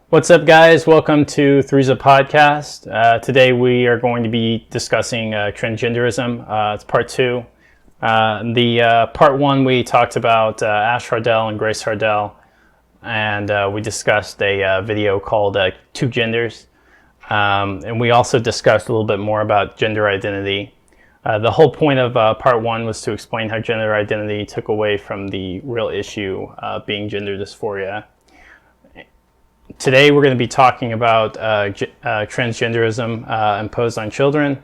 What's up, guys? Welcome to Threeza Podcast. Today we are going to be discussing transgenderism. It's part two. The part one we talked about Ash Hardell and Grace Hardell, and we discussed a video called Two Genders. And we also discussed a little bit more about gender identity. The whole point of part one was to explain how gender identity took away from the real issue being gender dysphoria. Today we're going to be talking about transgenderism imposed on children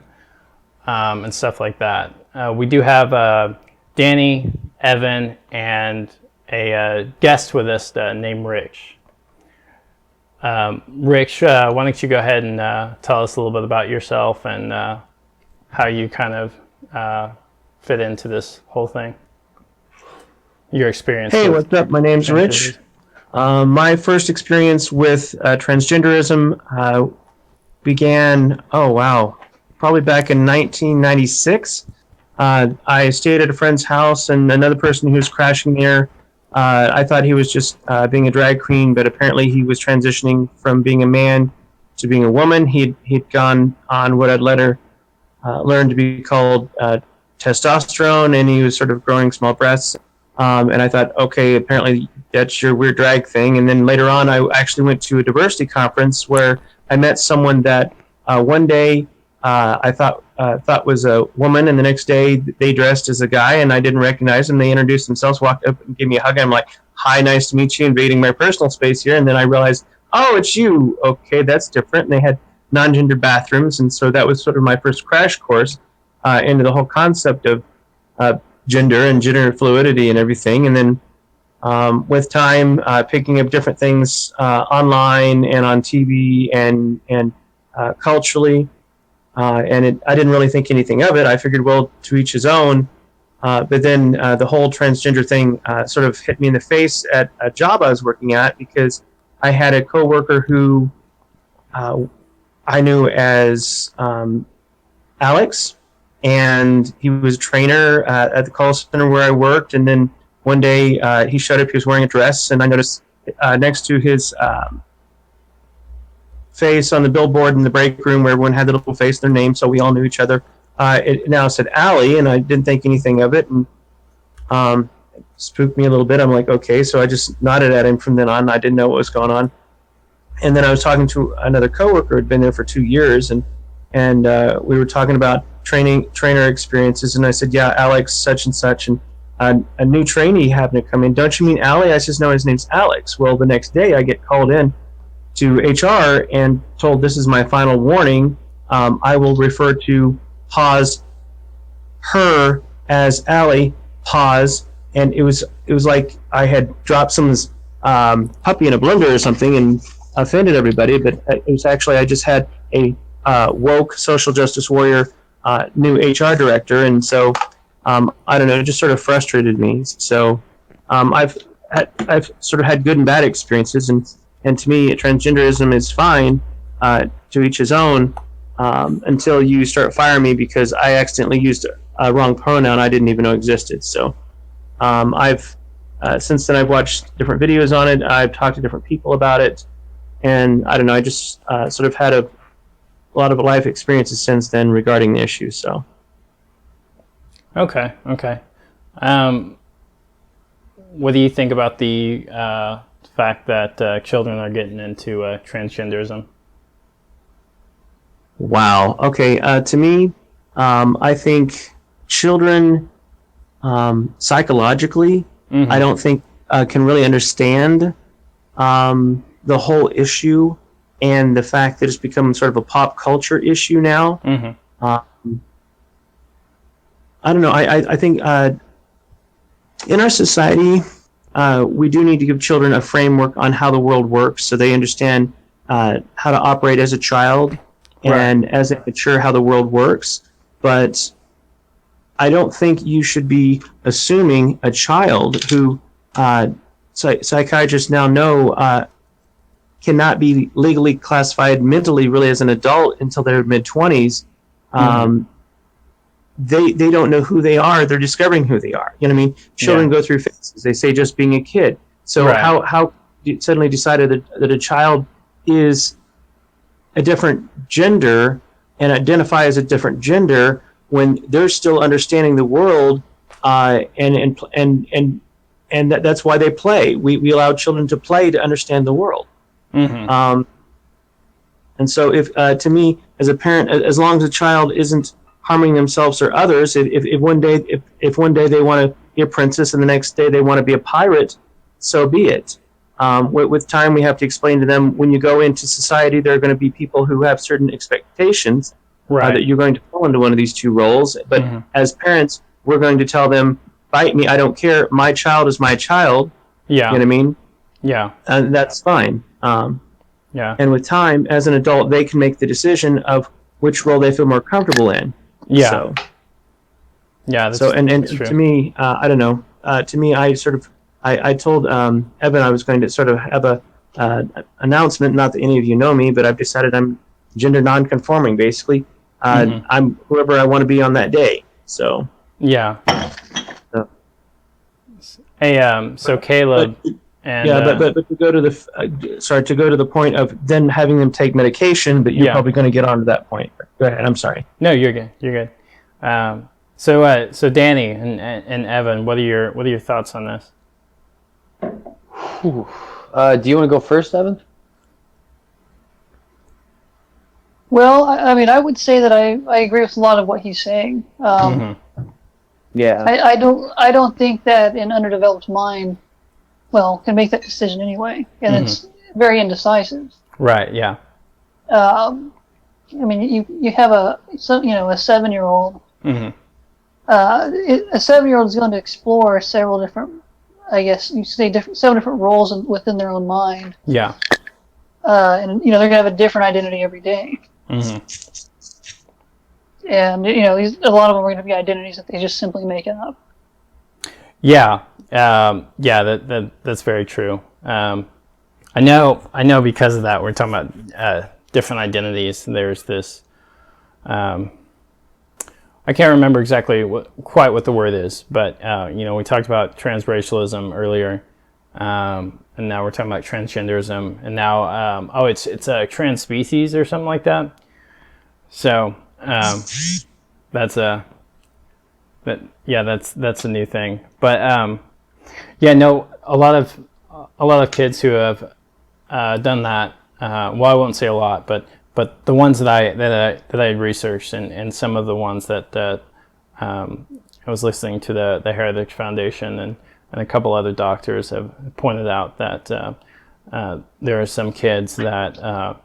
and stuff like that. We do have Danny, Evan, and a guest with us named Rich. Rich, why don't you go ahead and tell us a little bit about yourself and how you kind of fit into this whole thing, your experience. Hey, what's up? My name's Rich. My first experience with transgenderism began, probably back in 1996. I stayed at a friend's house, and another person who was crashing there, I thought he was just being a drag queen, but apparently he was transitioning from being a man to being a woman. He'd gone on what I'd later learned to be called testosterone, and he was sort of growing small breasts. And I thought, okay, apparently that's your weird drag thing. And then later on, I actually went to a diversity conference where I met someone that one day I thought was a woman, and the next day they dressed as a guy, and I didn't recognize them. They introduced themselves, walked up and gave me a hug. I'm like, hi, nice to meet you, invading my personal space here. And then I realized, oh, it's you. Okay, that's different. And they had non-gender bathrooms, and so that was sort of my first crash course into the whole concept of gender and gender fluidity and everything. And then with time, picking up different things online and on TV and culturally, I didn't really think anything of it. I figured, well, to each his own. But then the whole transgender thing sort of hit me in the face at a job I was working at, because I had a coworker who I knew as Alex, and he was a trainer at the call center where I worked. And then one day he showed up, he was wearing a dress, and I noticed next to his face on the billboard in the break room where everyone had the little face, their name, so we all knew each other. It now said Allie, and I didn't think anything of it, and it spooked me a little bit. I'm like, okay, so I just nodded at him from then on. I didn't know what was going on. And then I was talking to another coworker who had been there for 2 years, and we were talking about trainer experiences, and I said, yeah, Alex such and such, and a new trainee happened to come in. Don't you mean Allie? I said, no, his name's Alex. Well, the next day I get called in to HR and told, this is my final warning. I will refer to pause her as Allie, pause. And it was like I had dropped someone's puppy in a blender or something and offended everybody, but it was actually, I just had a woke social justice warrior new HR director, and so I don't know, it just sort of frustrated me. So I've sort of had good and bad experiences, and to me, transgenderism is fine, to each his own, until you start firing me because I accidentally used a wrong pronoun I didn't even know existed. So I've since then I've watched different videos on it. I've talked to different people about it, and I don't know, I just sort of had a lot of life experiences since then regarding the issue. So Okay. What do you think about the fact that children are getting into transgenderism? Wow. Okay. To me, I think children psychologically, I don't think can really understand the whole issue, and the fact that it's become sort of a pop culture issue now. I don't know. I think in our society, we do need to give children a framework on how the world works, so they understand how to operate as a child, and as they mature, how the world works. But I don't think you should be assuming a child who psychiatrists now know cannot be legally classified mentally really as an adult until their mid-20s. They don't know who they are. They're discovering who they are. You know what I mean? Children go through phases. They say just being a kid. So how you suddenly decided that a child is a different gender and identify as a different gender when they're still understanding the world, and that's why they play. We allow children to play to understand the world. Mm-hmm. And so, if to me, as a parent, as long as a child isn't harming themselves or others, if one day they want to be a princess and the next day they want to be a pirate, so be it. With time, we have to explain to them, when you go into society, there are going to be people who have certain expectations, Right. that you're going to fall into one of these two roles. But as parents, we're going to tell them, bite me, I don't care. My child is my child. Yeah. You know what I mean? Yeah. And that's fine. Yeah. And with time, as an adult, they can make the decision of which role they feel more comfortable in. Yeah. So, Yeah. That's, and that's true. to me, I don't know. To me, I told Evan I was going to sort of have a announcement. Not that any of you know me, but I've decided I'm gender non-conforming. Basically, I'm whoever I want to be on that day. So Yeah. So- Hey, so Caleb, and but to go to the point of then having them take medication, but you're Yeah. probably going to get onto that point. Go ahead. I'm sorry. no, you're good. You're good. So Danny and Evan, what are your thoughts on this? Do you want to go first, Evan? Well, I mean, I would say that I agree with a lot of what he's saying. Yeah. I don't think that an underdeveloped mind, can make that decision anyway, and it's very indecisive. Right. Yeah. I mean, you have a 7-year-old. Mm-hmm. A 7-year-old is going to explore several different, I guess you say several different roles within their own mind. Yeah. And they're going to have a different identity every day. Mm-hmm. And a lot of them are going to be identities that they just simply make up. Yeah. That's very true. I know because of that we're talking about different identities. There's this. I can't remember exactly quite what the word is, but we talked about transracialism earlier, and now we're talking about transgenderism, and now it's a trans species or something like that. So that's a new thing. But a lot of kids who have done that. Well, I won't say a lot, but the ones that I researched, and some of the ones that I was listening to the Heritage Foundation and a couple other doctors have pointed out that there are some kids that are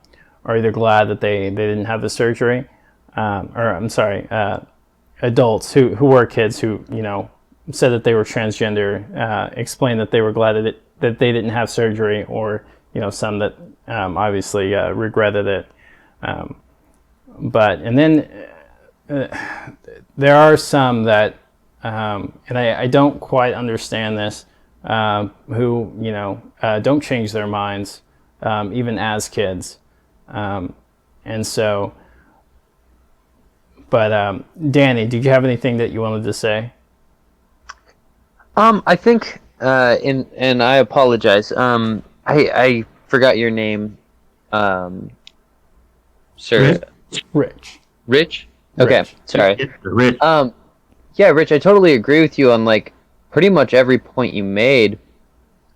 either glad that they didn't have the surgery, adults who were kids who said that they were transgender, explained that they were glad that they didn't have surgery, or some that obviously regretted it. And then there are some that, and I don't quite understand this, who don't change their minds even as kids, and so. But Danny, did you have anything that you wanted to say? I think, and I apologize. I forgot your name, sir. Rich. Rich? Okay, Rich. sorry. Rich. Yeah, Rich, I totally agree with you on pretty much every point you made,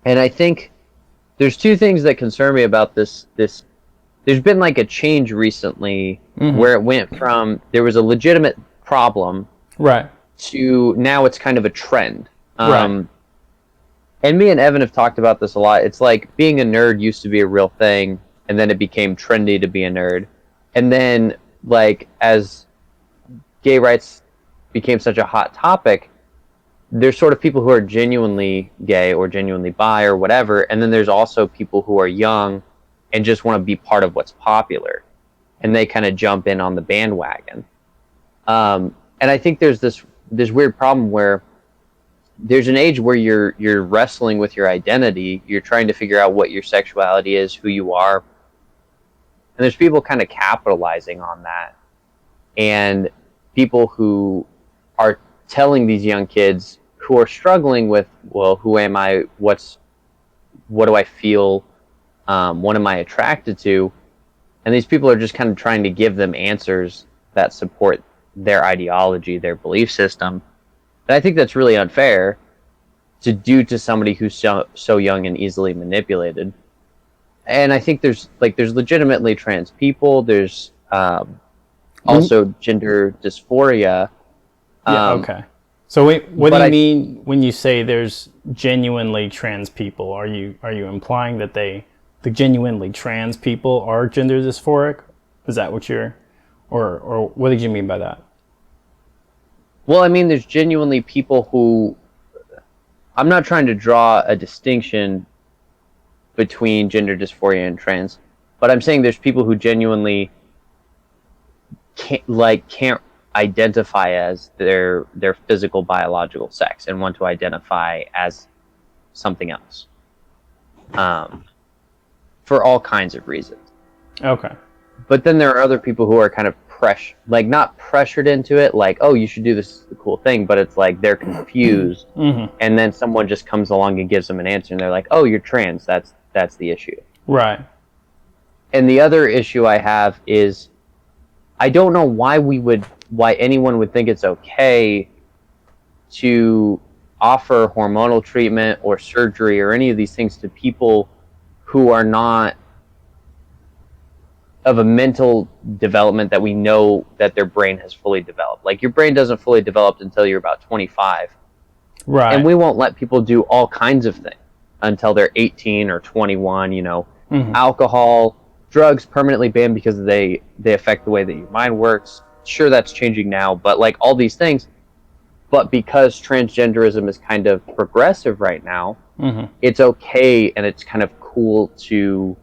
and I think there's two things that concern me about this. There's been a change recently where it went from there was a legitimate problem, right, to now it's kind of a trend. Right. And me and Evan have talked about this a lot. It's like being a nerd used to be a real thing, and then it became trendy to be a nerd. And then, as gay rights became such a hot topic, there's sort of people who are genuinely gay or genuinely bi or whatever, and then there's also people who are young and just want to be part of what's popular, and they kind of jump in on the bandwagon. And I think there's this weird problem where there's an age where you're wrestling with your identity, you're trying to figure out what your sexuality is, who you are, and there's people kind of capitalizing on that, and people who are telling these young kids who are struggling with, well, who am I, what do I feel, What am I attracted to? And these people are just kind of trying to give them answers that support their ideology, their belief system. And I think that's really unfair to do to somebody who's so young and easily manipulated. And I think there's legitimately trans people. There's also gender dysphoria. Yeah. Okay. So wait, what do but you I- mean when you say there's genuinely trans people? Are you implying that the genuinely trans people are gender dysphoric? Is that what you're, or what did you mean by that? Well, I mean, there's genuinely people who. I'm not trying to draw a distinction between gender dysphoria and trans, but I'm saying there's people who genuinely can't identify as their physical biological sex and want to identify as something else, for all kinds of reasons. Okay. But then there are other people who are kind of not pressured into it, like, oh, you should do this cool thing, but it's like they're confused, Mm-hmm. and then someone just comes along and gives them an answer, and they're like, oh, you're trans. That's the issue. Right. And the other issue I have is, I don't know why anyone would think it's okay to offer hormonal treatment or surgery or any of these things to people who are not of a mental development that we know that their brain has fully developed. Like, your brain doesn't fully develop until you're about 25. Right. And we won't let people do all kinds of things until they're 18 or 21, Mhm. Alcohol, drugs permanently banned because they affect the way that your mind works. Sure, that's changing now, but like all these things. But because transgenderism is kind of progressive right now, Mhm. it's okay and it's kind of cool to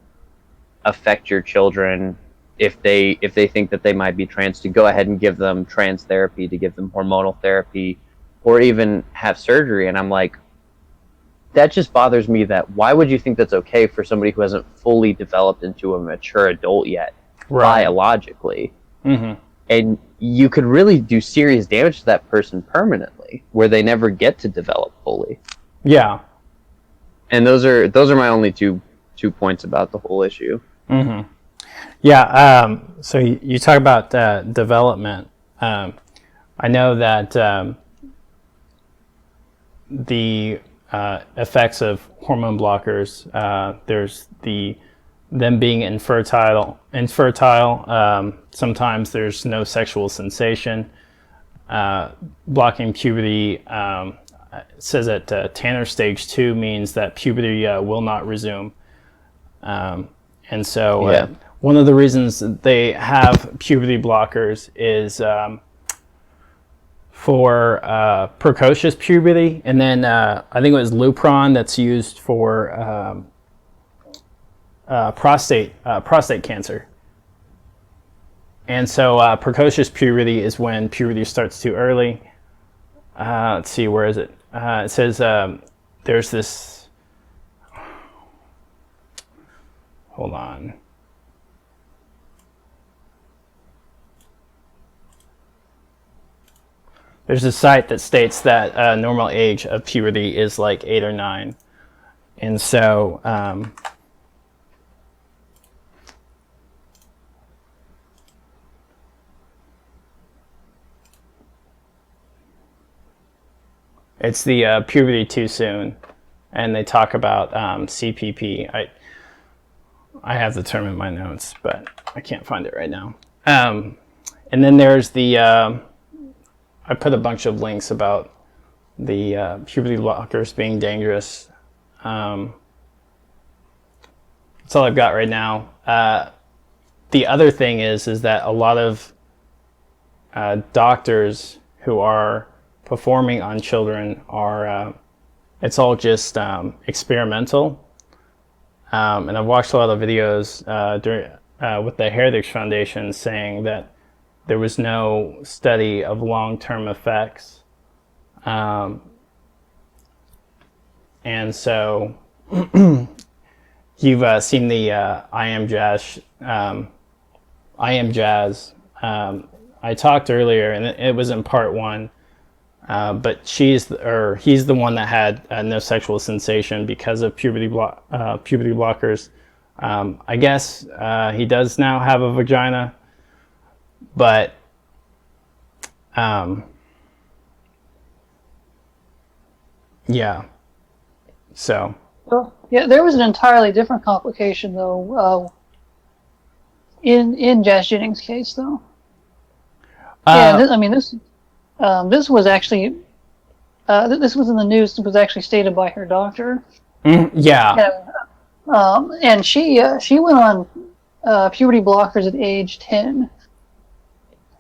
affect your children if they think that they might be trans, to go ahead and give them trans therapy, to give them hormonal therapy, or even have surgery. And I'm like, that just bothers me. That why would you think that's okay for somebody who hasn't fully developed into a mature adult yet, Right. biologically? Mm-hmm. And you could really do serious damage to that person permanently, where they never get to develop fully. Yeah. And those are my only two points about the whole issue. Mm-hmm. Yeah. So you talk about development. I know that the effects of hormone blockers. There's them being infertile. Sometimes there's no sexual sensation. Blocking puberty. It says that Tanner stage 2 means that puberty will not resume. And so Yeah. one of the reasons that they have puberty blockers is for precocious puberty, and then I think it was Lupron that's used for prostate cancer. And so precocious puberty is when puberty starts too early. Let's see, where is it? It says there's this. Hold on. There's a site that states that normal age of puberty is like 8 or 9. And so it's the puberty too soon. And they talk about CPP. I have the term in my notes, but I can't find it right now. And then there's the, I put a bunch of links about the puberty blockers being dangerous. That's all I've got right now. The other thing is that a lot of doctors who are performing on children are, it's all just experimental. And I've watched a lot of videos with the Heritage Foundation saying that there was no study of long-term effects. And so you've seen the I Am Jazz. I talked earlier, and it was in part 1. But he's the one that had no sexual sensation because of puberty blockers. I guess he does now have a vagina, but yeah. So Well, yeah, there was an entirely different complication though. In Jazz Jennings' case, though. I mean, this was actually this was in the news. It was actually stated by her doctor. yeah. And she went on puberty blockers at age 10.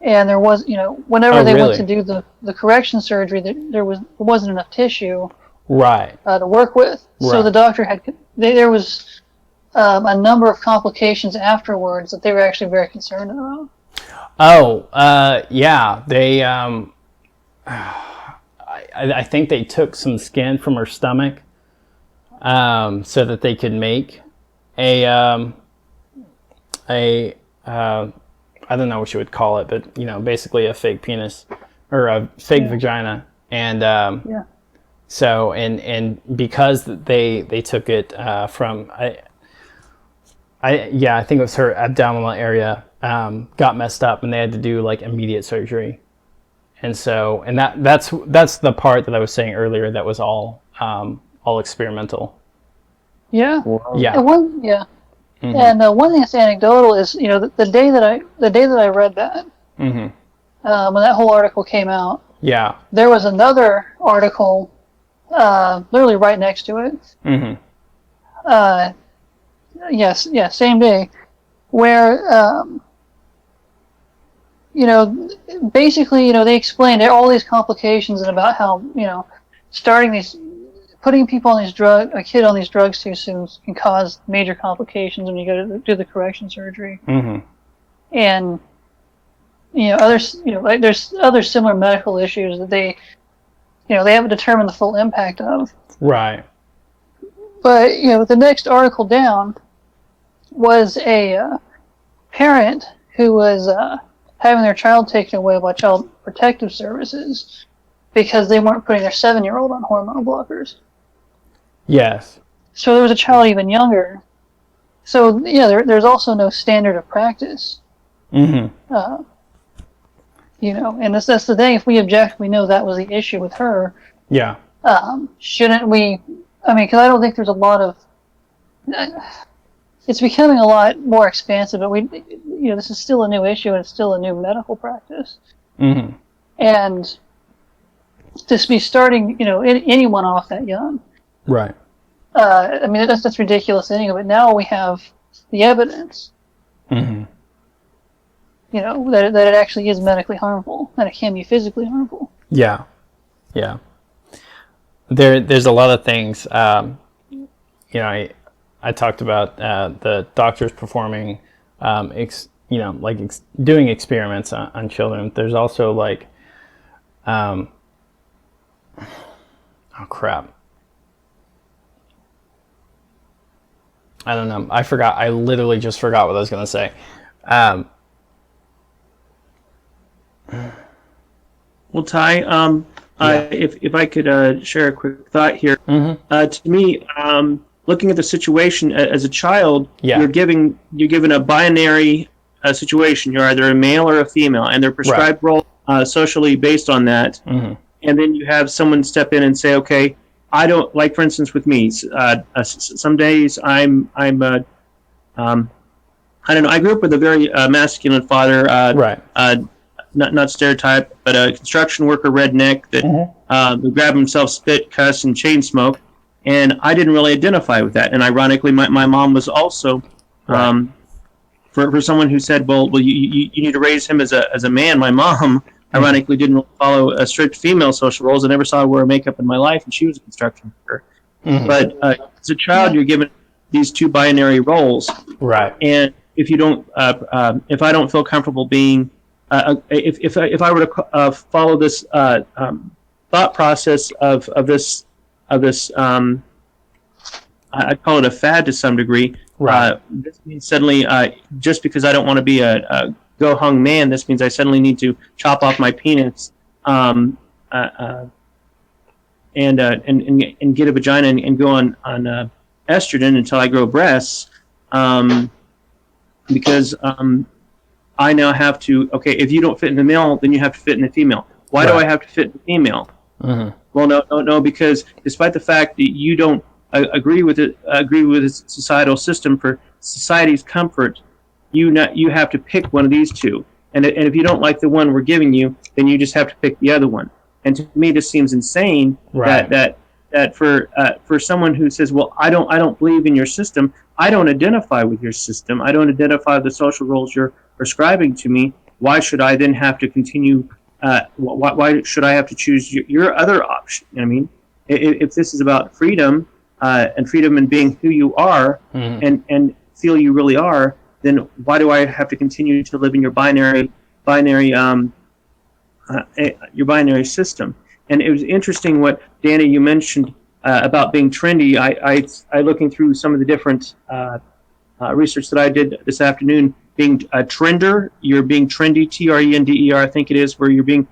And there was, whenever they went to do the correction surgery, there wasn't enough tissue Right. to work with. So Right. the doctor there was a number of complications afterwards that they were actually very concerned about. Oh, yeah. They, I think they took some skin from her stomach, so that they could make a I don't know what you would call it, but basically a fake penis or a fake vagina, and Yeah. so and because they took it from I think it was her abdominal area got messed up, and they had to do like immediate surgery, and so that's the part that I was saying earlier that was all experimental. Yeah. Yeah. And one thing that's anecdotal is, the day that I read that, when that whole article came out, Yeah. there was another article, literally right next to it. Same day, where basically, they explained all these complications and about how, putting people on a kid on these drugs too soon can cause major complications when you go to do the correction surgery. And there's other similar medical issues that they haven't determined the full impact of. Right. But the next article down was a parent who was having their child taken away by Child Protective Services because they weren't putting their 7-year-old on hormone blockers. Yes. So there was a child even younger. So there's also no standard of practice. And that's the thing. If we object, we know that was the issue with her. Yeah. Shouldn't we? I mean, because I don't think there's a lot of. It's becoming a lot more expansive, but this is still a new issue and it's still a new medical practice. And to be starting, anyone off that young. Right. I mean, that's ridiculous anyway. But now we have the evidence. That it actually is medically harmful and it can be physically harmful. Yeah. Yeah. There's a lot of things. I talked about the doctors performing, doing experiments on children. There's also oh crap. I don't know. I forgot. I literally just forgot what I was going to say. Well, Ty, if I could share a quick thought here. To me, looking at the situation as a child, you're given a binary situation. You're either a male or a female, and they're prescribed roles socially based on that. And then you have someone step in and say, okay, I don't, like, for instance, with me, some days I don't know, I grew up with a very masculine father, not stereotype, but a construction worker redneck that would grab himself, spit, cuss, and chain smoke, and I didn't really identify with that. And ironically, my mom was also, for someone who said, well, you need to raise him as a man. My mom, ironically, didn't follow a strict female social roles. I never saw her wear makeup in my life, and she was a construction worker. But as a child, you're given these two binary roles, right? And if you don't, if I don't feel comfortable being, if I were to follow this thought process of this, I'd call it a fad to some degree. This means suddenly, just because I don't want to be a go hung man, this means I suddenly need to chop off my penis, and get a vagina and go on estrogen until I grow breasts. because I now have to, okay, if you don't fit in the male, then you have to fit in the female. Why do I have to fit in the female? Well, no, because despite the fact that you don't agree with its societal system for society's comfort, you have to pick one of these two. And if you don't like the one we're giving you, then you just have to pick the other one. And to me, this seems insane that for someone who says, well, I don't believe in your system, I don't identify with your system, I don't identify with the social roles you're prescribing to me, why should I then have to continue, why should I have to choose your other option? I mean, if this is about freedom, and freedom in being who you are, and feel you really are, then why do I have to continue to live in your binary system? And it was interesting what, Danny, you mentioned about being trendy. I looking through some of the different research that I did this afternoon, being a trender, you're being trendy, TRENDER, I think it is, where you're being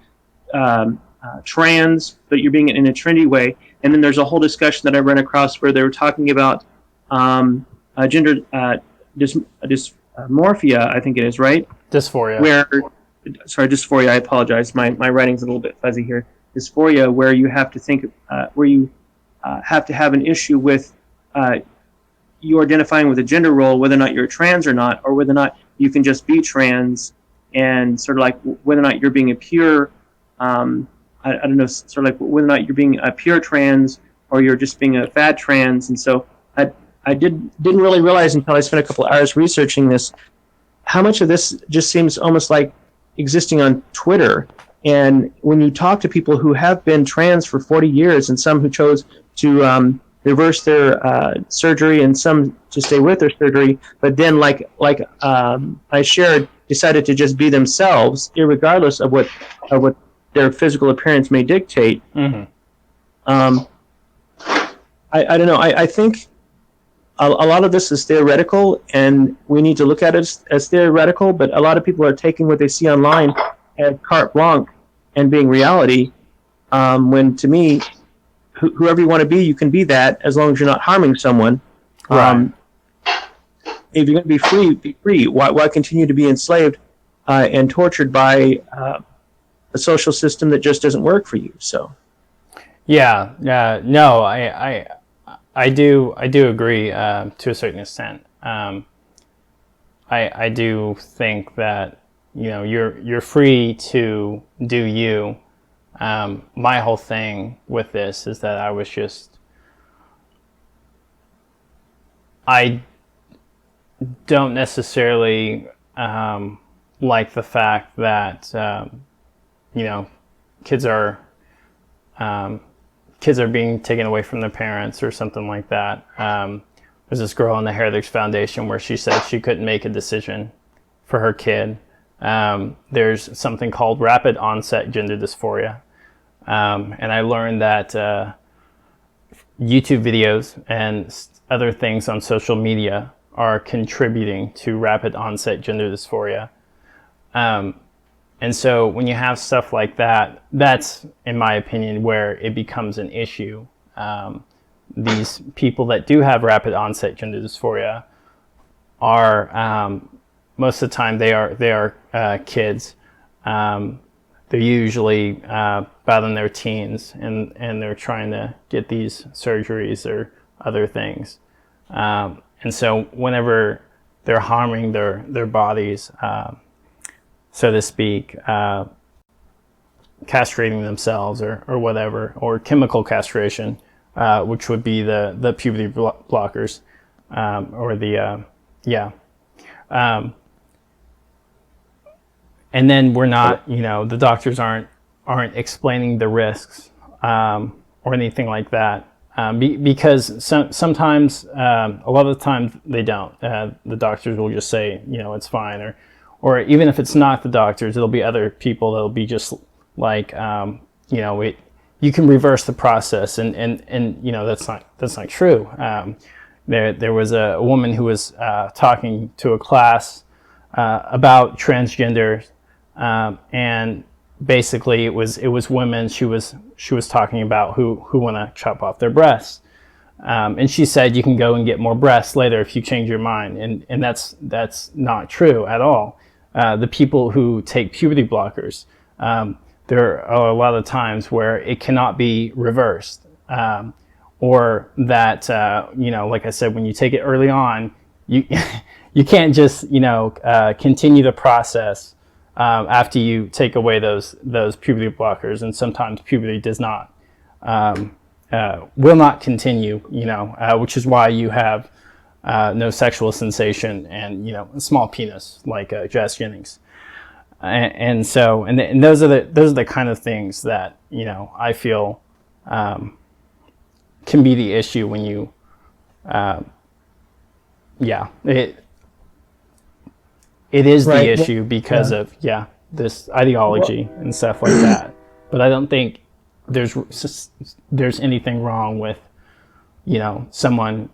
trans, but you're being in a trendy way. And then there's a whole discussion that I ran across where they were talking about gender dysmorphia, I think it is, right? Dysphoria. Dysphoria, I apologize. My writing's a little bit fuzzy here. Dysphoria, where you have to think, where you have to have an issue with you identifying with a gender role, whether or not you're trans or not, or whether or not you can just be trans, and sort of like whether or not you're being a pure, I don't know, sort of like whether or not you're being a pure trans or you're just being a fad trans. And so I didn't really realize until I spent a couple of hours researching this, how much of this just seems almost like existing on Twitter. And when you talk to people who have been trans for 40 years and some who chose to reverse their surgery and some to stay with their surgery, but then like I shared, decided to just be themselves, irregardless of what their physical appearance may dictate. I don't know. I think a lot of this is theoretical, and we need to look at it as theoretical, but a lot of people are taking what they see online as carte blanche and being reality, when to me, whoever you want to be, you can be that as long as you're not harming someone. Right. If you're going to be free, be free. Why continue to be enslaved and tortured by a social system that just doesn't work for you? So. Yeah. No, I do agree to a certain extent. I do think that, you know, you're free to do you. My whole thing with this is that I don't necessarily like the fact that you know, kids are being taken away from their parents or something like that. There's this girl in the Heritage Foundation where she said she couldn't make a decision for her kid. There's something called rapid onset gender dysphoria. And I learned that YouTube videos and other things on social media are contributing to rapid onset gender dysphoria. And so when you have stuff like that, that's, in my opinion, where it becomes an issue. These people that do have rapid onset gender dysphoria are, most of the time, they are kids. They're usually about in their teens, and they're trying to get these surgeries or other things. And so whenever they're harming their bodies, so to speak, castrating themselves or whatever, or chemical castration, which would be the puberty blockers, or the, and then we're not, you know, the doctors aren't explaining the risks or anything like that, because sometimes, a lot of the time they don't. The doctors will just say, you know, it's fine, or even if it's not the doctors, it'll be other people that'll be just like, you know, you can reverse the process, and you know, that's not true. There was a woman who was talking to a class about transgenders. And basically it was women she was talking about who want to chop off their breasts. And she said you can go and get more breasts later if you change your mind, and that's not true at all. The people who take puberty blockers, there are a lot of times where it cannot be reversed, or that like I said, when you take it early on, you you can't just continue the process after you take away those puberty blockers, and sometimes puberty does not. Will not continue, which is why you have no sexual sensation and a small penis like Jazz Jennings, and those are the kind of things that I feel can be the issue when you, it is the Right. issue because of this ideology and stuff like that. But I don't think there's anything wrong with someone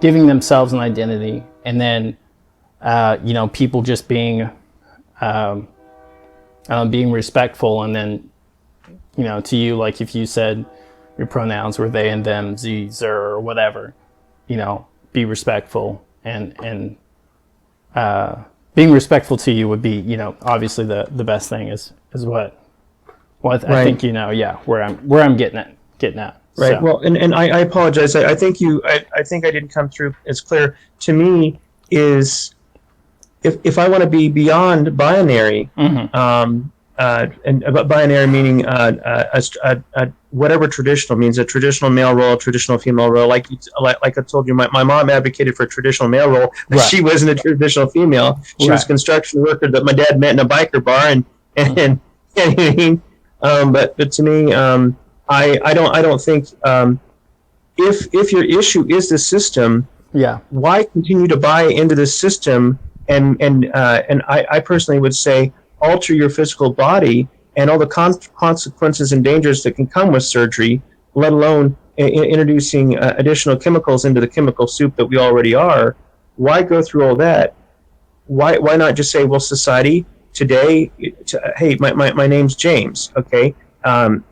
giving themselves an identity, and then people just being being respectful, and then to you, like if you said your pronouns were they and them, ze, zer, or whatever, be respectful, and being respectful to you would be obviously the best thing is what. Well, I Right. think where I'm getting at. Right. So. Well, and I apologize. I think I think I didn't come through as clear. To me, is if I want to be beyond binary, Mhm. and binary meaning whatever traditional means, a traditional male role, traditional female role. Like I told you, my mom advocated for a traditional male role, but Right. she wasn't a traditional female. She was a Right. construction worker that my dad met in a biker bar, and but to me, I don't think if your issue is the system, Yeah. why continue to buy into the system? And I personally would say alter your physical body and all the consequences and dangers that can come with surgery, let alone introducing additional chemicals into the chemical soup that we already are. Why go through all that? Why not just say, well, society today, hey, my name's James, okay?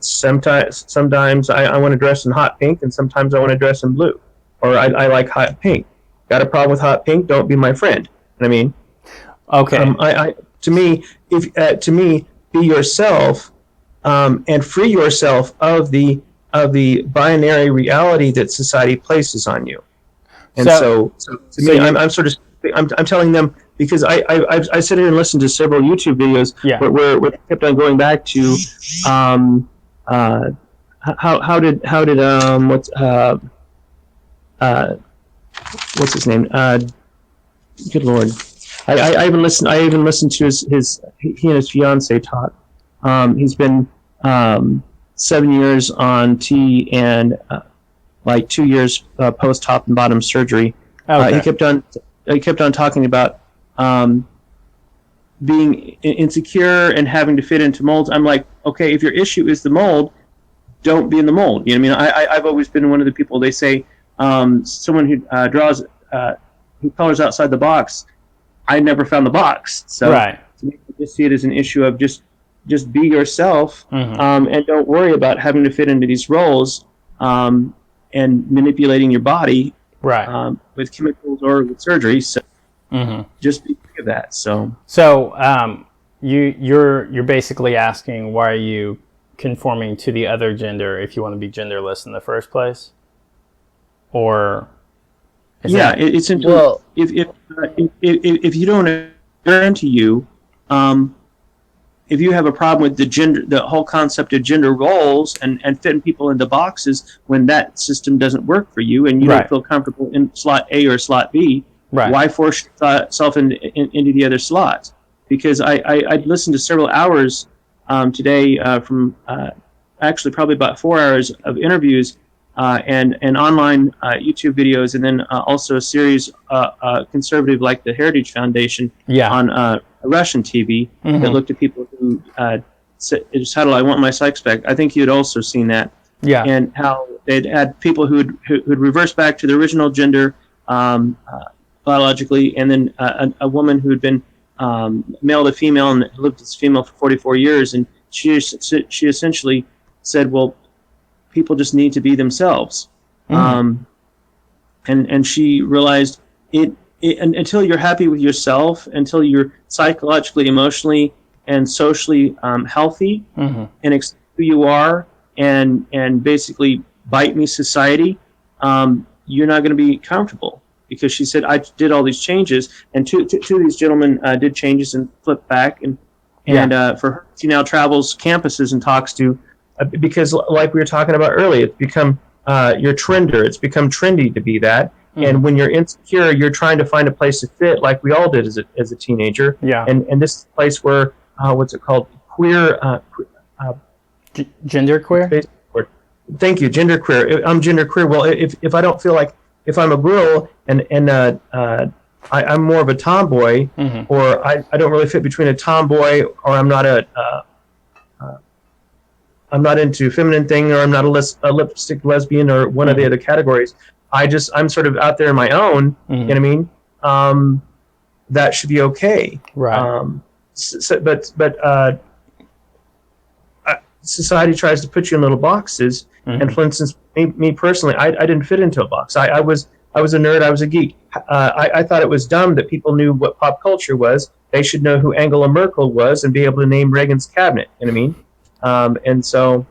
Sometimes I want to dress in hot pink, and sometimes I want to dress in blue, or I like hot pink. Got a problem with hot pink? Don't be my friend. I mean, Okay. to me, be yourself, and free yourself of the binary reality that society places on you. And so to me, I'm telling them, because I sit here and listen to several YouTube videos where they kept on going back to what's his name? Good Lord. I even listened to he and his fiance talk. He's been 7 years on T and like 2 years post top and bottom surgery. Okay. He kept on talking about being insecure and having to fit into molds. I'm like, okay, if your issue is the mold, don't be in the mold. You know what I mean? I've always been one of the people, they say, someone who who colors outside the box. I never found the box. So Right. to me, I just see it as an issue of just be yourself, Mhm. and don't worry about having to fit into these roles, and manipulating your body, Right. with chemicals or with surgery. So Mhm. just be free of that. So So you're basically asking, why are you conforming to the other gender if you want to be genderless in the first place? Or is yeah, that, it's into Well- if you don't guarantee you, if you have a problem with the whole concept of gender roles and fitting people into boxes when that system doesn't work for you, and you Right. don't feel comfortable in slot A or slot B, Right. why force yourself into the other slots? Because I listened to several hours today from actually probably about 4 hours of interviews and online YouTube videos, and then also a series conservative like the Heritage Foundation Yeah. on Russian TV that Mhm. looked at people who said, "How do I want my psych spec?" I think you'd also seen that, Yeah. and how they'd had people who'd reversed back to the original gender biologically, and then a woman who'd been male to female and lived as female for 44 years, and she essentially said, "Well, people just need to be themselves. And she realized until you're happy with yourself, until you're psychologically, emotionally, and socially healthy, and accept who you are, and basically bite me society, you're not going to be comfortable. Because she said, I did all these changes, and two of these gentlemen did changes and flipped back, and for her, she now travels campuses and talks to, because like we were talking about earlier, it's become you're trender. It's become trendy to be that. And when you're insecure, you're trying to find a place to fit, like we all did as a teenager. Yeah. And this is a place where what's it called? Queer. Gender queer. Thank you, gender queer. I'm gender queer. Well, if I don't feel like, if I'm a girl and I'm more of a tomboy, or I don't really fit between a tomboy, or I'm not I'm not into feminine thing, or I'm not a lipstick lesbian, or one of the other categories. I'm sort of out there on my own. You know what I mean? That should be okay. Right. But society tries to put you in little boxes. And for instance, me personally, I didn't fit into a box. I was a nerd. I was a geek. I thought it was dumb that people knew what pop culture was. They should know who Angela Merkel was and be able to name Reagan's cabinet. You know what I mean? And so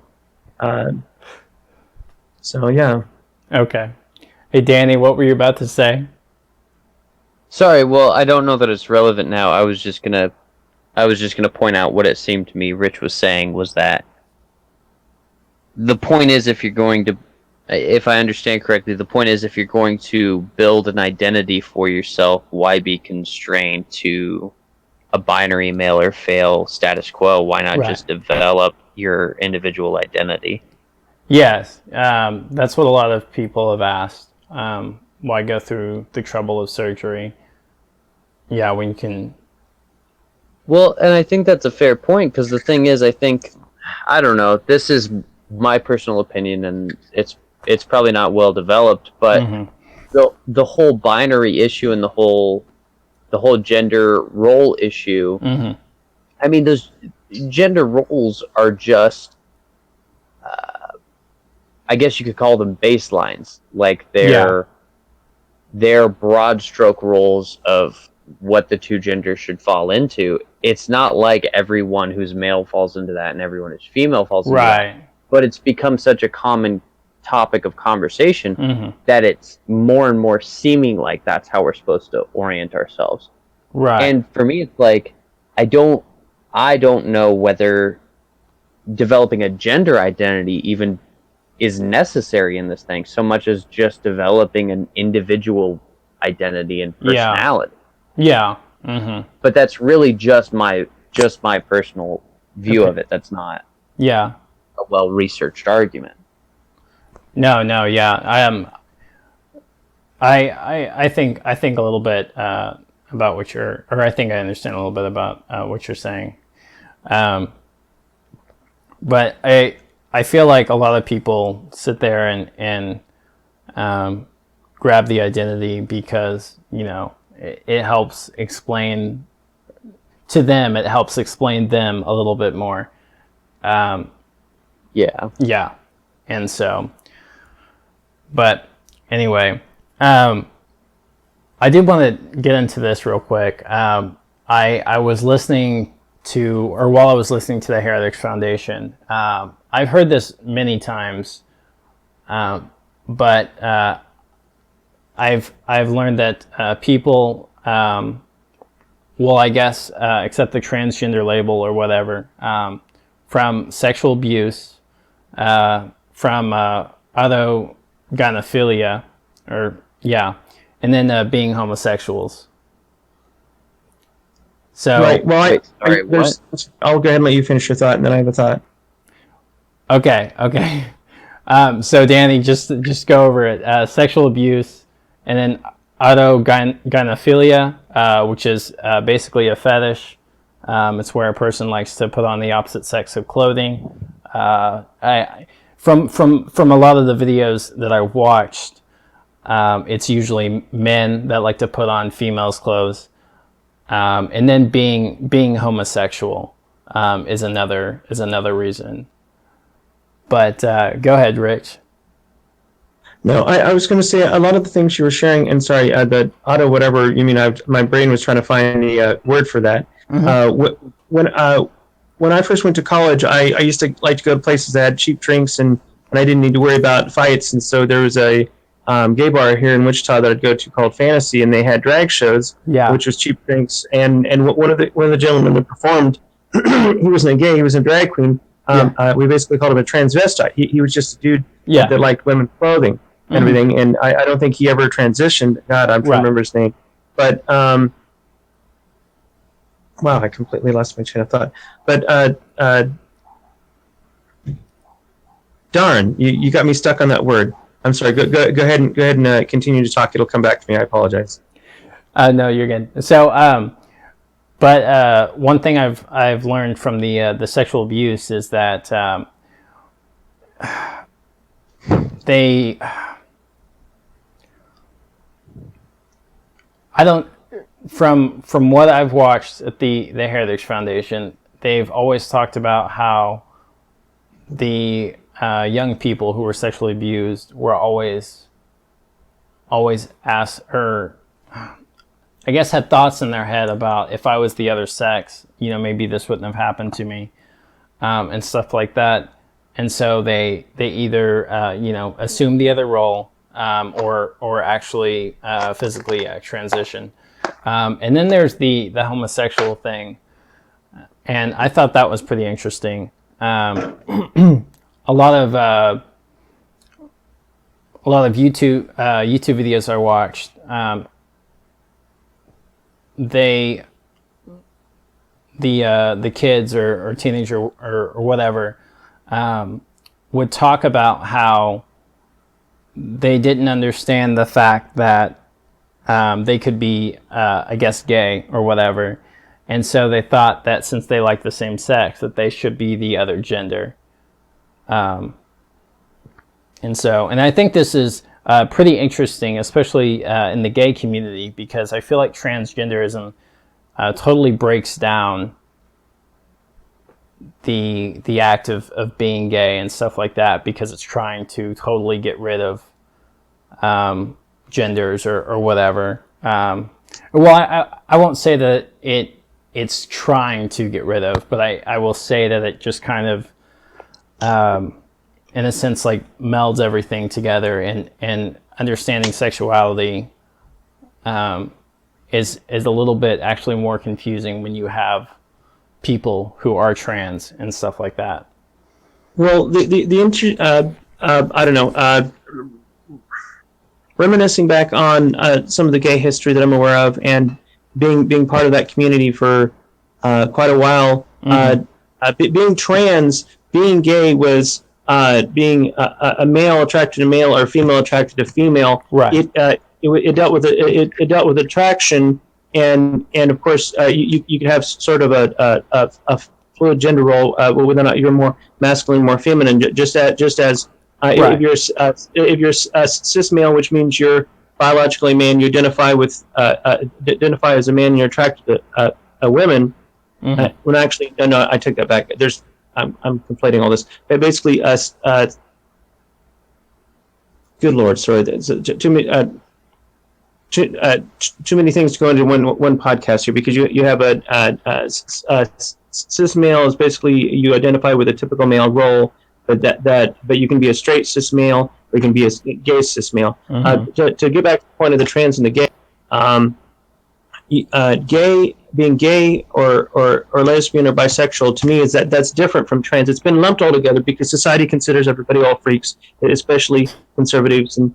yeah. Okay. Hey, Danny, what were you about to say? Sorry, well, I don't know that it's relevant now. I was just gonna point out what it seemed to me Rich was saying was that the point is, if I understand correctly, the point is, if you're going to build an identity for yourself, why be constrained to a binary male or female status quo? Why not just develop your individual identity? Yes, that's what a lot of people have asked. Why go through the trouble of surgery? Yeah, when you can. Well, and I think that's a fair point, because the thing is, I don't know, this is my personal opinion, and it's probably not well developed, but the whole binary issue and the whole gender role issue, I mean, those gender roles are just, I guess you could call them baselines. Like they're broad stroke roles of what the two genders should fall into. It's not like everyone who's male falls into that and everyone who's female falls into that. But it's become such a common topic of conversation that it's more and more seeming like that's how we're supposed to orient ourselves. Right. And for me, it's like, I don't know whether developing a gender identity even is necessary in this thing, so much as just developing an individual identity and personality. Yeah. But that's really just my personal view of it. That's not a well-researched argument. No, yeah. I think a little bit about what I think I understand a little bit about what you're saying. But I feel like a lot of people sit there and grab the identity because, it helps explain to them. It helps explain them a little bit more. Yeah. And so, but anyway, I did want to get into this real quick. I was listening to, or while I was listening to the Heretics Foundation, I've heard this many times, but I've learned that people will, I guess, accept the transgender label or whatever from sexual abuse, from autogynephilia, and then being homosexuals. So right. Well, what? I'll go ahead and let you finish your thought, and then I have a thought. Okay. So Danny, just go over it. Sexual abuse, and then autogynephilia, which is basically a fetish. It's where a person likes to put on the opposite sex of clothing. From a lot of the videos that I watched, it's usually men that like to put on females' clothes, and then being homosexual is another reason But go ahead, Rich. No, I was going to say a lot of the things you were sharing, and sorry, the auto whatever you mean. My brain was trying to find the word for that. When I first went to college, I used to like to go to places that had cheap drinks, and I didn't need to worry about fights. And so there was a gay bar here in Wichita that I'd go to called Fantasy, and they had drag shows, which was cheap drinks. And one of the gentlemen that performed, he wasn't a gay, he was a drag queen. We basically called him a transvestite. He was just a dude that liked women's clothing and everything. And I don't think he ever transitioned. God, I'm trying to remember his name. But wow, I completely lost my chain of thought. But darn, you got me stuck on that word. I'm sorry. Go ahead and continue to talk. It'll come back to me. I apologize. No, you're good. So, but one thing I've learned from the sexual abuse is that from what I've watched at the Heritage Foundation, they've always talked about how the young people who were sexually abused were always asked, or I guess had thoughts in their head about, if I was the other sex, maybe this wouldn't have happened to me, and stuff like that. And so they either assume the other role, or actually physically transition. And then there's the homosexual thing, and I thought that was pretty interesting. A lot of YouTube videos I watched, the kids or teenager or whatever would talk about how they didn't understand the fact that they could be, I guess, gay or whatever, and so they thought that since they like the same sex, that they should be the other gender. And I think this is pretty interesting, especially in the gay community, because I feel like transgenderism totally breaks down the act of being gay and stuff like that, because it's trying to totally get rid of genders or whatever. Well, I won't say that it's trying to get rid of, but I will say that it just kind of in a sense, like melds everything together, and understanding sexuality is a little bit actually more confusing when you have people who are trans and stuff like that. Well, I don't know. Reminiscing back on some of the gay history that I'm aware of, and being part of that community for quite a while, being trans, being gay was being a male attracted to male or female attracted to female. Right. It dealt with attraction, and of course you could have sort of a fluid gender role, whether or not you're more masculine, more feminine. Just as right. if you're a cis male, which means you're biologically a man, you identify as a man, and you're attracted to women. When actually, no, I take that back. I'm conflating all this. But basically, good Lord, sorry, too many things to go into one podcast here, because you have a cis male is basically you identify with a typical male role, but you can be a straight cis male, or you can be a gay cis male. To get back to the point of the trans and the gay, being gay or lesbian or bisexual, to me, is that's different from trans. It's been lumped all together because society considers everybody all freaks, especially conservatives and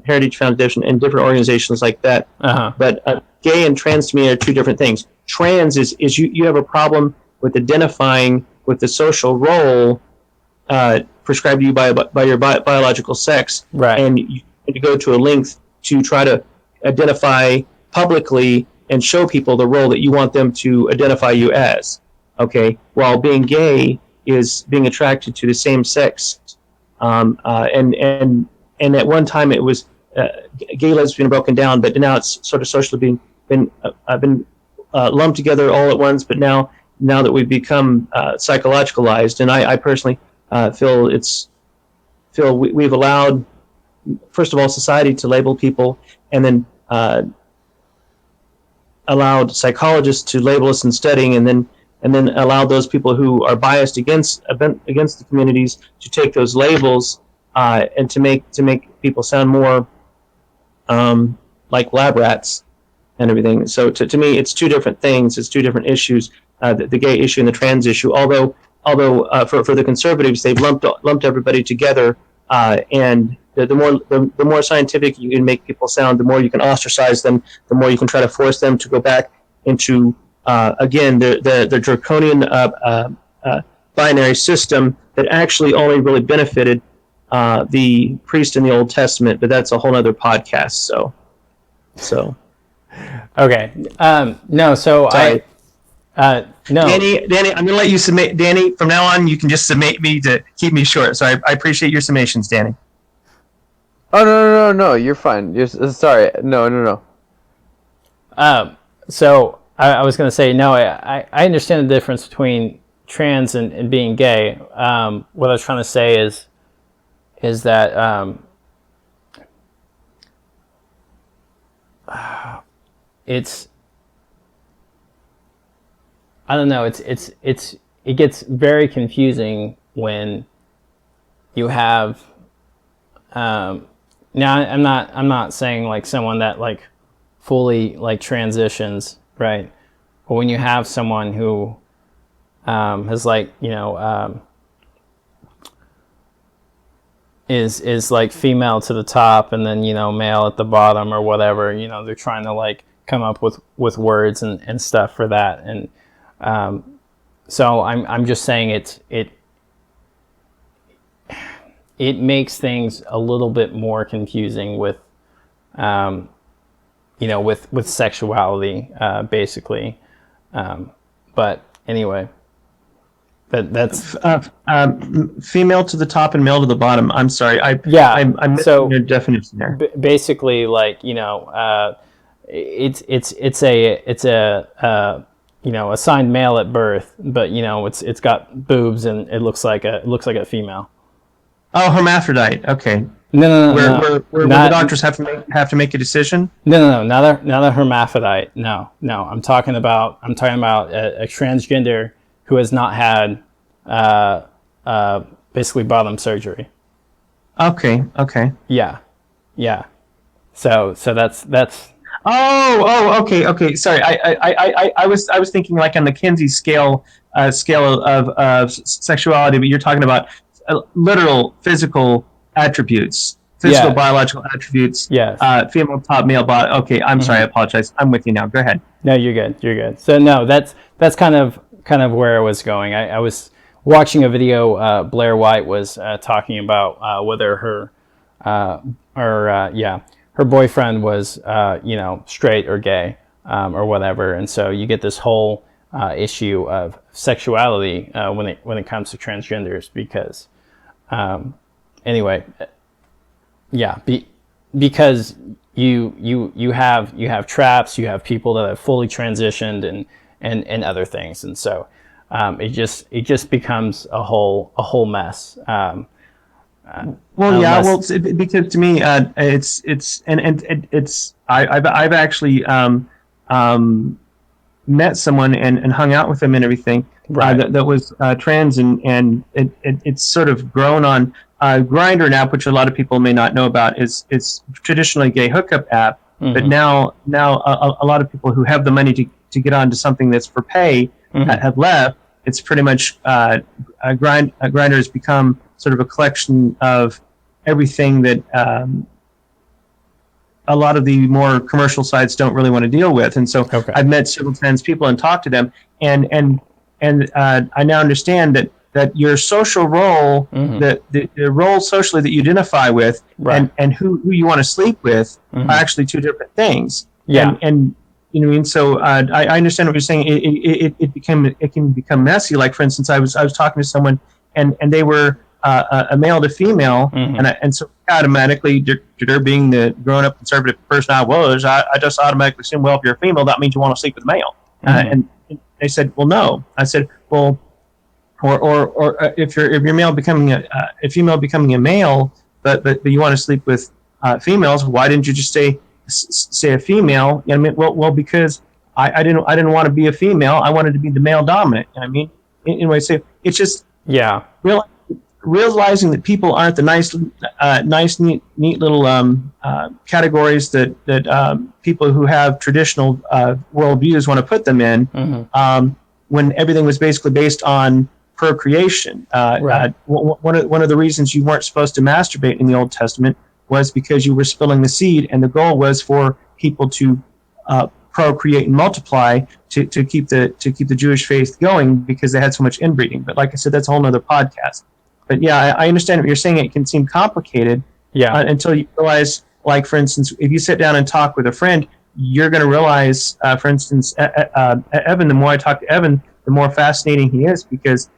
Heritage Foundation and different organizations like that. But gay and trans to me are two different things. Trans is you have a problem with identifying with the social role prescribed to you by your biological sex, right? And you need to go to a length to try to identify publicly and show people the role that you want them to identify you as. Okay, while being gay is being attracted to the same sex, and at one time it was gay, lesbian, broken down, but now it's sort of socially been lumped together all at once. But now that we've become psychologicalized, and I personally we've allowed, first of all, society to label people, and then allowed psychologists to label us in studying, and then allowed those people who are biased against the communities to take those labels and to make people sound more like lab rats and everything. So to me, it's two different things. It's two different issues: the gay issue and the trans issue. Although for the conservatives, they've lumped everybody together, and the more scientific you can make people sound, the more you can ostracize them, the more you can try to force them to go back into again the draconian binary system that actually only really benefited the priest in the Old Testament. But that's a whole other podcast. So. Okay. No. So Sorry. no. Danny, I'm going to let you submit. Danny, from now on, you can just submit me to keep me short. So I appreciate your summations, Danny. Oh no! You're fine. You're sorry. No. So I was going to say no. I understand the difference between trans and being gay. What I was trying to say is that it's, I don't know. It gets very confusing when you have. Now I'm not saying like someone that like fully like transitions, right? But when you have someone who has like, you know, is like female to the top and then, you know, male at the bottom or whatever, you know, they're trying to like come up with words and stuff for that. And so I'm just saying it makes things a little bit more confusing with, you know, with sexuality, basically. But anyway, that's female to the top and male to the bottom. I'm sorry. I'm missing your definition there. Basically, like, you know, it's a you know, assigned male at birth, but you know, it's got boobs and it looks like a female. Oh, hermaphrodite. Okay. No. Where the doctors have to make a decision. No. Not a hermaphrodite. No. I'm talking about a transgender who has not had basically bottom surgery. Okay. Yeah. So that's. Oh. Okay. Sorry. I was thinking like on the Kinsey scale of sexuality, but you're talking about literal physical attributes, biological attributes. Yes. Female top, male bottom. Okay, I'm sorry. I apologize. I'm with you now. Go ahead. No, you're good. So no, that's kind of where I was going. I was watching a video. Blair White was talking about whether her boyfriend was you know, straight or gay or whatever, and so you get this whole issue of sexuality when it comes to transgenders because. Anyway, yeah, because you have traps, you have people that have fully transitioned and other things, and so it just becomes a whole mess. Because to me, I've actually met someone and hung out with them and everything. Right. That was trans, and it's sort of grown on Grindr now, which a lot of people may not know about. Is traditionally a gay hookup app, but now a lot of people who have the money to get onto something that's for pay have left. It's pretty much Grindr has become sort of a collection of everything that a lot of the more commercial sites don't really want to deal with. And so I've met several trans people and talked to them, and I now understand that your social role, the role socially that you identify with, and who you want to sleep with are actually two different things. Yeah. And you know what I mean? So I understand what you're saying. It can become messy. Like, for instance, I was talking to someone and they were a male to female, and so automatically, being the grown-up conservative person I was, I just automatically assumed, well, if you're a female, that means you want to sleep with a male. And they said, well, no. I said, well, or if you're male becoming a female becoming a male, but you want to sleep with females, why didn't you just say a female? You know what I mean, well, because I didn't want to be a female. I wanted to be the male dominant. You know what I mean, anyway, so it's just Yeah. realizing that people aren't the nice, neat little categories that people who have traditional worldviews want to put them in. Mm-hmm. When everything was basically based on procreation. Right. One of the reasons you weren't supposed to masturbate in the Old Testament was because you were spilling the seed, and the goal was for people to procreate and multiply to keep the Jewish faith going, because they had so much inbreeding. But like I said, that's a whole other podcast. But yeah, I understand what you're saying. It can seem complicated Yeah. until you realize, like, for instance, if you sit down and talk with a friend, you're going to realize, for instance, Evan, the more I talk to Evan, the more fascinating he is, because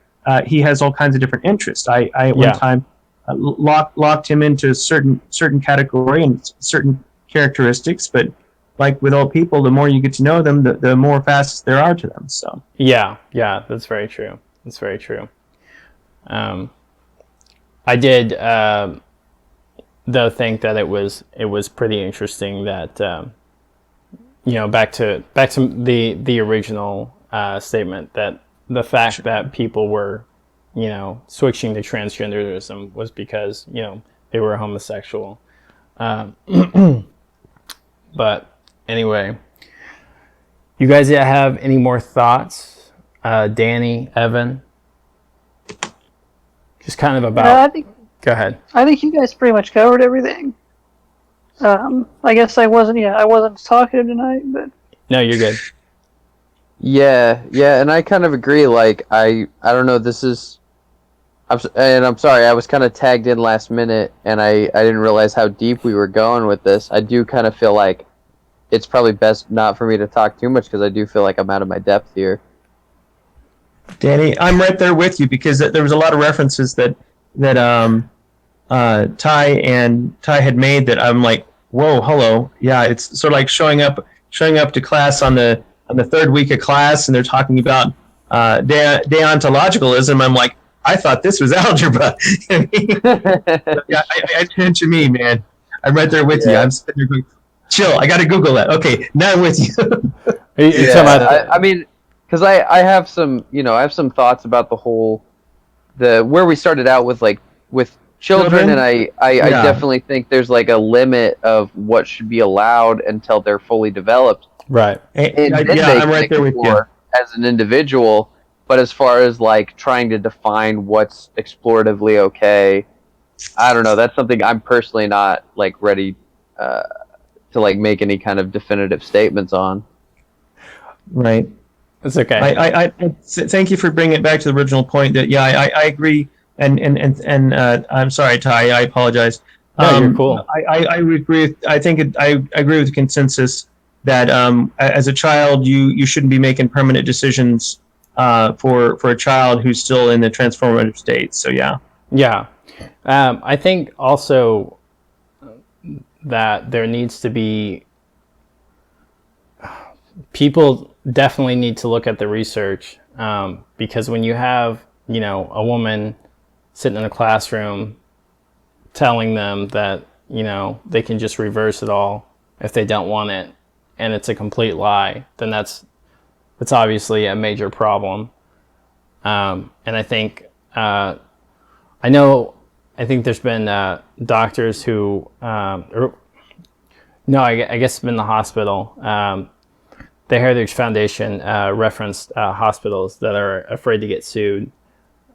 he has all kinds of different interests. I at one time locked him into a certain category and certain characteristics, but like with all people, the more you get to know them, the more facets there are to them. So Yeah, that's very true. That's very true. I did though think that it was pretty interesting that back to the original statement, that the fact that people were switching to transgenderism was because they were homosexual. But anyway, you guys have any more thoughts? Danny, Evan? Just kind of about... Go ahead. I think you guys pretty much covered everything. I guess I wasn't talkative tonight, but... No, you're good. Yeah, and I kind of agree. Like, I don't know, I'm sorry, I was kind of tagged in last minute, and I didn't realize how deep we were going with this. I do kind of feel like it's probably best not for me to talk too much, because I do feel like I'm out of my depth here. Danny, I'm right there with you, because there was a lot of references that Ty had made that I'm like, whoa, hello, yeah. It's sort of like showing up to class on the third week of class, and they're talking about deontologicalism. I'm like, I thought this was algebra. Yeah, I turn to me, man. I'm right there with you. I'm sitting there going, chill. I got to Google that. Okay, now I'm with you. I mean, because I have some, I have some thoughts about where we started out with children, and I definitely think there's like a limit of what should be allowed until they're fully developed. Right. And I'm right there with you. As an individual, but as far as like trying to define what's exploratively okay, I don't know. That's something I'm personally not like ready to like make any kind of definitive statements on. Right. It's okay. I thank you for bringing it back to the original point. That I agree, and I'm sorry, Ty. I apologize. No, you're cool. I agree. I agree with the consensus that as a child, you shouldn't be making permanent decisions for a child who's still in the transformative state. So yeah. Yeah. I think also that there needs to be, people definitely need to look at the research, because when you have, a woman sitting in a classroom telling them that, they can just reverse it all if they don't want it, and it's a complete lie, then that's obviously a major problem. And I think, I think there's been doctors who, I guess it's been the hospital. The Heritage Foundation referenced hospitals that are afraid to get sued,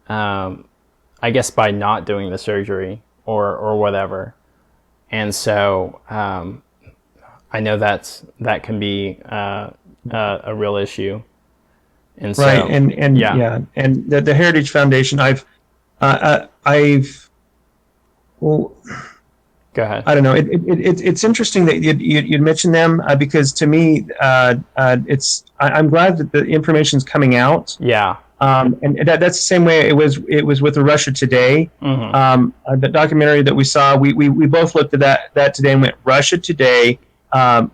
I guess by not doing the surgery or whatever. And so I know that can be a real issue. And so, right, and yeah, and the Heritage Foundation, well, go ahead. I don't know. It's interesting that you'd mention them, because to me, I'm glad that the information's coming out. Yeah. And that's the same way it was with the Russia Today. Mm-hmm. The documentary that we saw, we both looked at that today and went, Russia Today,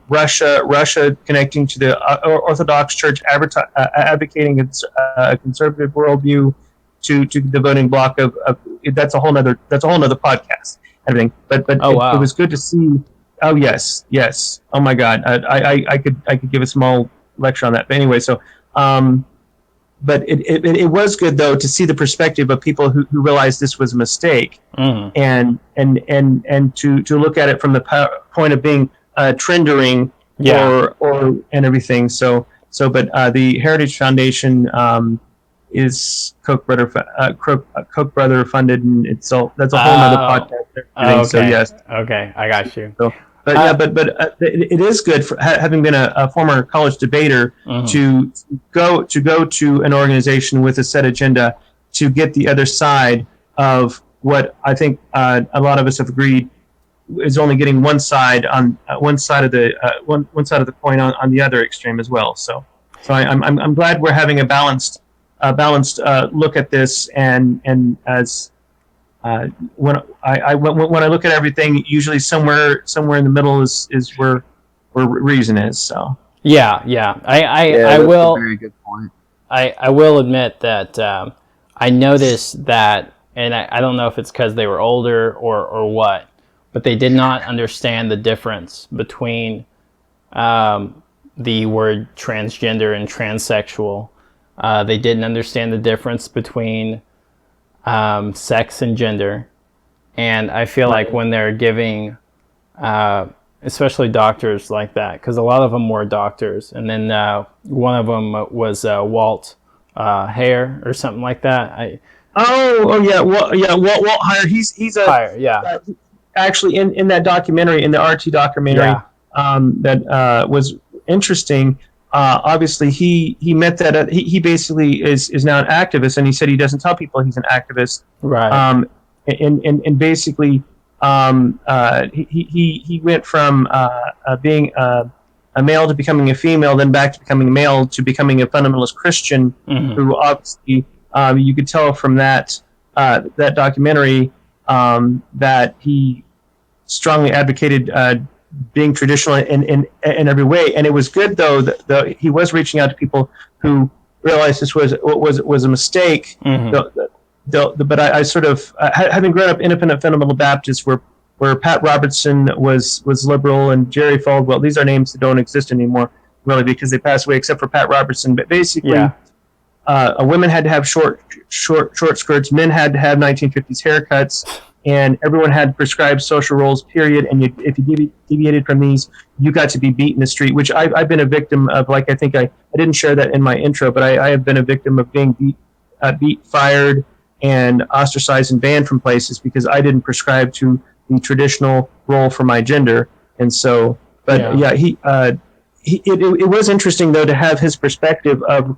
Russia connecting to the Orthodox Church, advocating a conservative worldview to the voting block of that's a whole nother podcast and everything. But Oh, wow. it was good to see. Oh yes. Oh my God. I could give a small lecture on that. But anyway, so but it was good though to see the perspective of people who realized this was a mistake, and to look at it from the point of being trendering or and everything. But the Heritage Foundation is Koch brother funded, and that's a whole other podcast. Okay. So yes. Okay, I got you. So, but it is good for having been a former college debater to go to an organization with a set agenda to get the other side of what I think a lot of us have agreed is only getting one side on one side of the coin on the other extreme as well. So I'm glad we're having a balanced look at this, and as when I look at everything, usually somewhere in the middle is where reason is. So I that's will. a very good point. I will admit that I noticed that, and I don't know if it's because they were older or what, but they did not understand the difference between the word transgender and transsexual. They didn't understand the difference between sex and gender. And I feel like when they're giving, especially doctors like that, because a lot of them were doctors, and then one of them was Walt Hare or something like that. Walt Hare. He's a Hare, yeah. Actually in that documentary, in the RT documentary, that was interesting. Obviously, he meant that he basically is now an activist, and he said he doesn't tell people he's an activist. Right. And basically, he went from being a male to becoming a female, then back to becoming a male to becoming a fundamentalist Christian. Who obviously you could tell from that documentary that he strongly advocated being traditional in every way. And it was good though that he was reaching out to people who realized this was a mistake. But I sort of having grown up independent fundamental Baptist, where Pat Robertson was liberal and Jerry Falwell, these are names that don't exist anymore really because they passed away, except for Pat Robertson. But basically, women had to have short skirts, men had to have 1950s haircuts, and everyone had prescribed social roles, period. And if you deviated from these, you got to be beat in the street, which I've been a victim of. Like, I think I didn't share that in my intro, but I have been a victim of being beat, fired, and ostracized and banned from places because I didn't prescribe to the traditional role for my gender. And so, it was interesting though to have his perspective of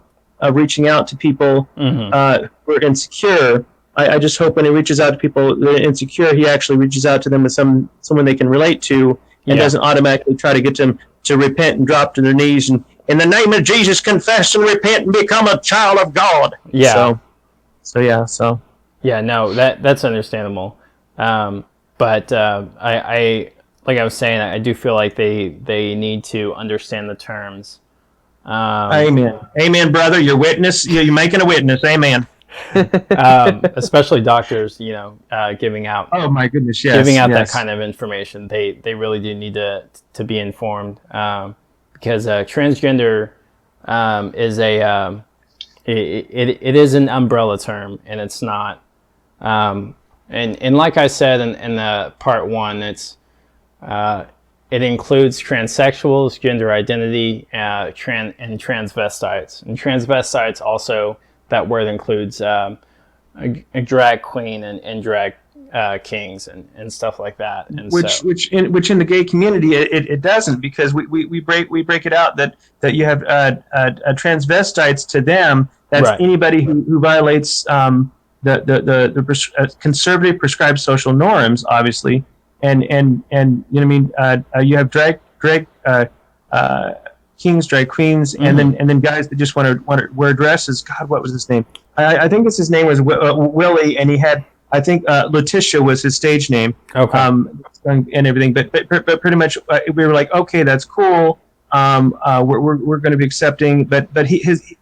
reaching out to people who are insecure. I just hope when he reaches out to people that are insecure, he actually reaches out to them with someone they can relate to, and doesn't automatically try to get them to repent and drop to their knees and in the name of Jesus confess and repent and become a child of God. So no, that's understandable. But I like I was saying, I do feel like they need to understand the terms. Amen, brother. You're making a witness. Amen. Especially doctors, giving out. Oh my goodness, yes. Giving out that kind of information, they really do need to be informed, because transgender is it is an umbrella term, and it's not. And like I said in the part one, it includes transsexuals, gender identity, and transvestites. And transvestites also, that word includes a drag queen and drag kings and stuff like that. And which in the gay community it doesn't, because we break it out that you have transvestites. To them, that's anybody who violates the conservative prescribed social norms, obviously, and you know what I mean. You have drag kings, drag queens, and then guys that just want to wear dresses. God, what was his name? I think his name was Willie, and he had, I think, Letitia was his stage name. Okay. And everything, but pretty much we were like, okay, that's cool. We're going to be accepting, but his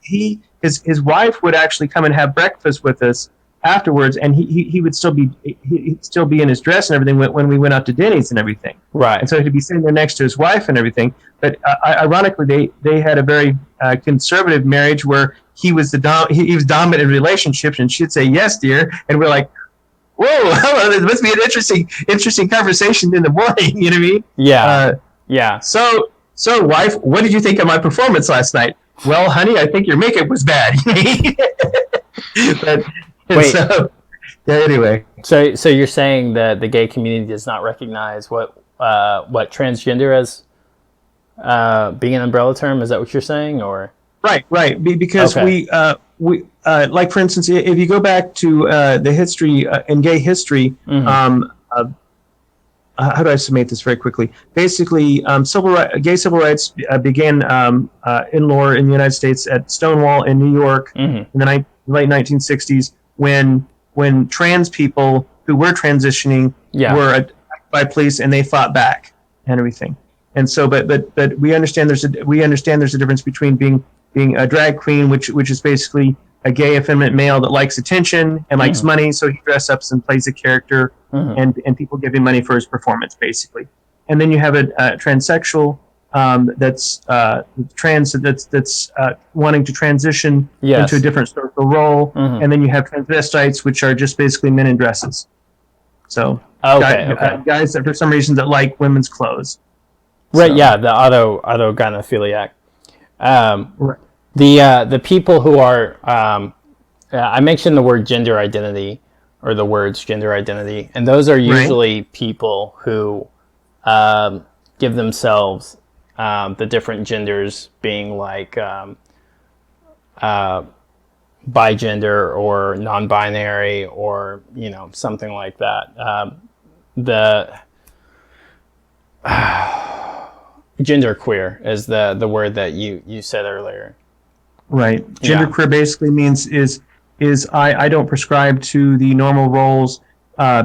his wife would actually come and have breakfast with us afterwards, and he would still be in his dress and everything when we went out to Denny's and everything. Right. And so he'd be sitting there next to his wife and everything. But ironically, they had a very conservative marriage where he was he was dominant in relationships, and she'd say, "Yes, dear," and we're like, "Whoa, hello, this must be an interesting conversation in the morning." You know what I mean? Yeah. Yeah. So wife, what did you think of my performance last night? Well, honey, I think your makeup was bad. But, Wait. So, yeah, anyway. So you're saying that the gay community does not recognize what transgender as being an umbrella term? Is that what you're saying, or? Right. Because Okay. we like, for instance, if you go back to the history in gay history, how do I summate this very quickly? Basically, gay civil rights began in law in the United States at Stonewall in New York in the late 1960s, when trans people who were transitioning were attacked by police, and they fought back and everything. And so, but we understand there's a difference between being a drag queen, which is basically a gay effeminate male that likes attention and likes money, so he dresses up and plays a character, and people give him money for his performance, basically. And then you have a transsexual that's trans, that's wanting to transition into a different social role, and then you have transvestites, which are just basically men in dresses. So guys that for some reason that like women's clothes. Right. So. Yeah. The autogynephiliac. Right. The people who are I mentioned the word gender identity, or the words gender identity, and those are usually people who give themselves the different genders, being like bigender or non-binary, or something like that. The genderqueer is the word that you said earlier. Right. Genderqueer basically means is I don't prescribe to the normal roles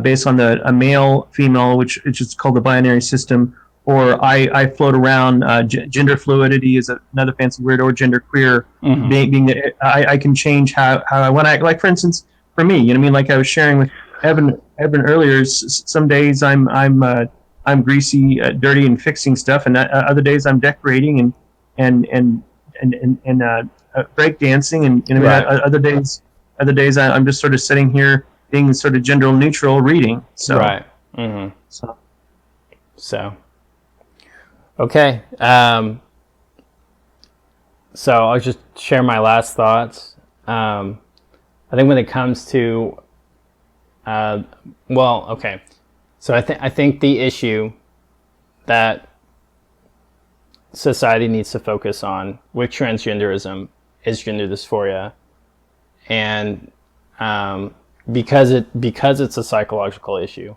based on a male, female, which is called the binary system, or I float around. Gender fluidity is another fancy word, or genderqueer, being that I can change how I want to. Like, for instance, for me, you know what I mean? Like I was sharing with Evan earlier. Some days I'm greasy, dirty, and fixing stuff, and other days I'm decorating and break dancing, and other days I'm just sort of sitting here being sort of gender neutral, reading. So right. So okay. So I'll just share my last thoughts. I think when it comes to so I think the issue that society needs to focus on with transgenderism is gender dysphoria, and because it's a psychological issue,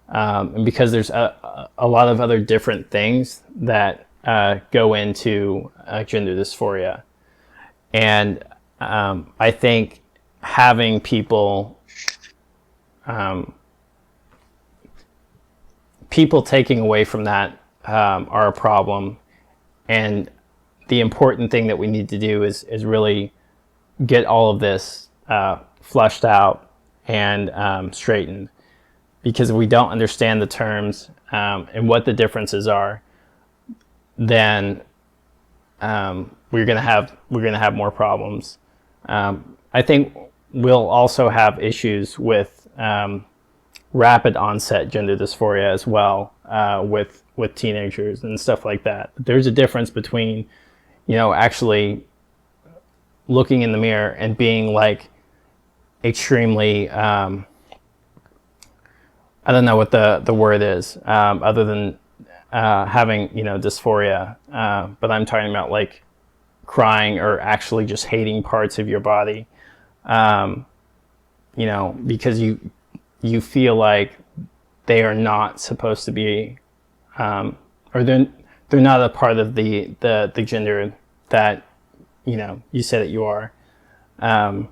and because there's a lot of other different things that go into gender dysphoria, and I think having people taking away from that are a problem. And the important thing that we need to do is really get all of this flushed out and straightened, because if we don't understand the terms and what the differences are, then we're gonna have more problems. I think we'll also have issues with rapid onset gender dysphoria as well, with teenagers and stuff like that. There's a difference between, actually looking in the mirror and being like extremely, I don't know what the word is, other than having, dysphoria. But I'm talking about like crying or actually just hating parts of your body, because you feel like they are not supposed to be, or they're not a part of the gender that you say that you are, and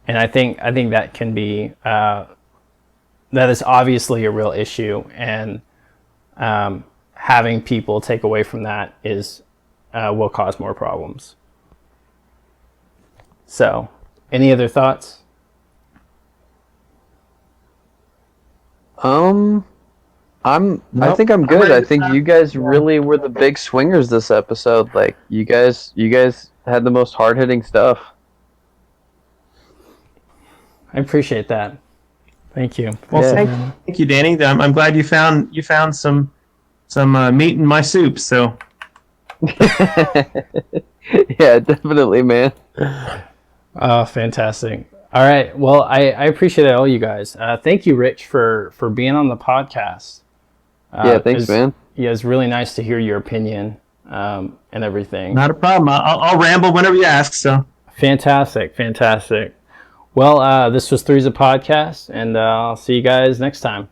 I think that can be that is obviously a real issue, and having people take away from that will cause more problems. So, any other thoughts? I Nope. think I'm I'm good. ready I to think start. you guys really were the big swingers this episode. Like you guys had the most hard hitting stuff. I appreciate that. Thank you. Well, Yeah. thank you, Danny. I'm glad you found some meat in my soup. So Yeah, definitely, man. Oh, fantastic. All right. Well, I appreciate all you guys. Thank you, Rich, for being on the podcast. Yeah, thanks, man. Yeah, it's really nice to hear your opinion and everything. not a problem. I'll ramble whenever you ask. So Fantastic. Fantastic. Well, this was Three's a Podcast, and I'll see you guys next time.